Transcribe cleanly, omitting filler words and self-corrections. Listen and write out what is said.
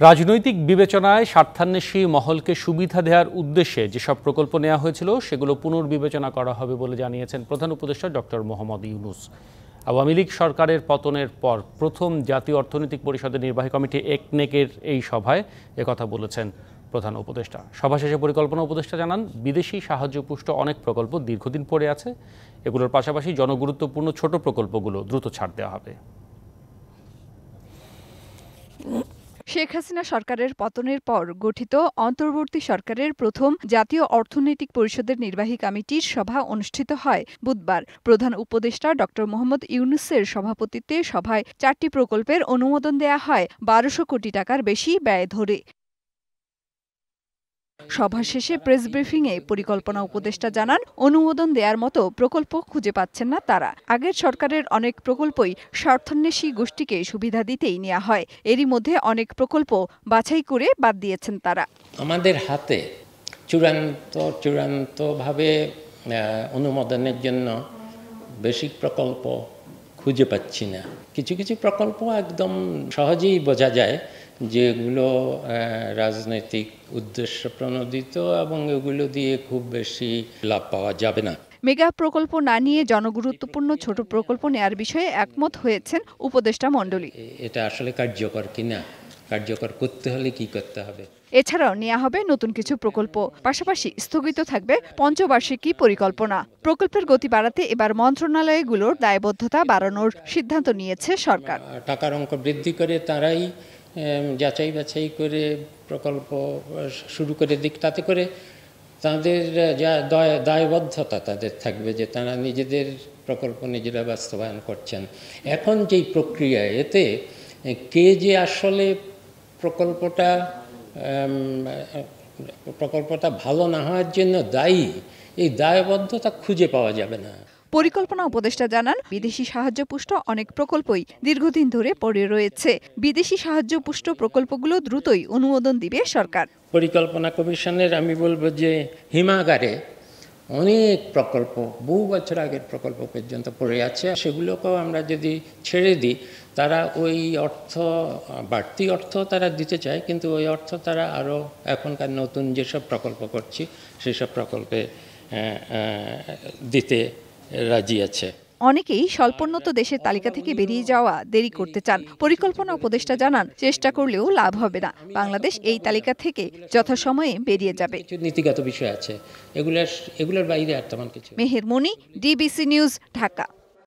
রাজনৈতিক বিবেচনায় স্বার্থান্বেষী মহলকে সুবিধা দেওয়ার উদ্দেশ্যে যেসব প্রকল্প নেওয়া হয়েছিল সেগুলো পুনর্বিবেচনা করা হবে বলে জানিয়েছেন প্রধান উপদেষ্টা ডক্টর মোহাম্মদ ইউনূস। আওয়ামী লীগ সরকারের পতনের পর প্রথম জাতীয় অর্থনৈতিক পরিষদের নির্বাহী কমিটি একনেকের এই সভায় একথা বলেছেন প্রধান উপদেষ্টা। সভা শেষে পরিকল্পনা উপদেষ্টা জানান, বিদেশি সাহায্যপুষ্ট অনেক প্রকল্প দীর্ঘদিন পড়ে আছে, এগুলোর পাশাপাশি জনগুরুত্বপূর্ণ ছোট প্রকল্পগুলো দ্রুত ছাড় দেওয়া হবে। শেখ হাসিনা সরকারের পতনের পর গঠিত অন্তর্বর্তী সরকারের প্রথম জাতীয় অর্থনৈতিক পরিষদের নির্বাহী কমিটির সভা অনুষ্ঠিত হয় বুধবার। প্রধান উপদেষ্টা ডক্টর মোহাম্মদ ইউনূসের সভাপতিত্বে সভায় 4টি প্রকল্পের অনুমোদন দেয়া হয় 1200 কোটি টাকার বেশি ব্যয় ধরে। সভা শেষে প্রেস ব্রিফিংয়ে পরিকল্পনা উপদেষ্টা জানান, অনুমোদন দেওয়ার মতো প্রকল্প খুঁজে পাচ্ছেন না তারা। আগের সরকারের অনেক প্রকল্পই স্বার্থান্বেষী গোষ্ঠীকে সুবিধা দিতেই নেওয়া হয়, এরই মধ্যে অনেক প্রকল্প বাছাই করে বাদ দিয়েছেন তারা। আমাদের হাতে চূড়ান্তভাবে অনুমোদনের জন্য বেসিক প্রকল্প খুঁজে পাচ্ছি না। কিছু কিছু প্রকল্প একদম সহজেই বোঝা যায় যেগুলো রাজনৈতিক উদ্দেশ্য প্রণোদিত এবং এগুলো দিয়ে খুব বেশি লাভ পাওয়া যাবে না। মেগা প্রকল্প না নিয়ে জনগুরুত্বপূর্ণ ছোট প্রকল্প নেয়ার বিষয়ে একমত হয়েছেন উপদেষ্টা মণ্ডলী। এটা আসলে কার্যকর কিনা, কার্যকর করতে হলে কি করতে হবে। এছাড়াও নেওয়া হবে নতুন কিছু প্রকল্প, পাশাপাশি স্থগিত থাকবে পঞ্চবার্ষিকী পরিকল্পনা। প্রকল্পের গতি বাড়াতে এবার মন্ত্রণালয়গুলোর দায়বদ্ধতা বাড়ানোর সিদ্ধান্ত নিয়েছে সরকার। টাকার অঙ্ক বৃদ্ধি করে তারাই যাচাই বাছাই করে প্রকল্প শুরু করে দিক, তাতে করে তাদের যা দায়বদ্ধতা তাদের থাকবে যে তারা নিজেদের প্রকল্প নিজেরা বাস্তবায়ন করছেন। এখন যেই প্রক্রিয়া, এতে কে যে আসলে প্রকল্পটা ভালো না হওয়ার জন্য দায়ী, এই দায়বদ্ধতা খুঁজে পাওয়া যাবে না। পরিকল্পনা উপদেষ্টা জানান, বিদেশি সাহায্যপুষ্ট অনেক প্রকল্পই দীর্ঘদিন ধরে পড়ে রয়েছে। বিদেশি সাহায্যপুষ্ট প্রকল্পগুলো দ্রুতই অনুমোদন দিবে সরকার। পরিকল্পনা কমিশনের আমি বলবো যে হিমাগারে অনেক প্রকল্প, বহু বছর আগের প্রকল্প পর্যন্ত পড়ে আছে। সেগুলোকেও আমরা যদি ছেড়ে দিই, তারা ওই বাড়তি অর্থ তারা দিতে চায়, কিন্তু ওই অর্থ তারা আরও এখনকার নতুন যেসব প্রকল্প করছি সেসব প্রকল্পে দিতে রাজি আছে। অনেকেই স্বল্পোন্নত দেশের তালিকা থেকে বেরিয়ে যাওয়া দেরি করতে চান। পরিকল্পনা উপদেষ্টা জানান, চেষ্টা করলেও লাভ হবে না, বাংলাদেশ এই তালিকা থেকে যথাসময়ে বেরিয়ে যাবে। কিছু নীতিগত বিষয় আছে, এগুলোর বাইরে আর তেমন কিছু। মেহের মনি, ডিবিসি নিউজ, ঢাকা।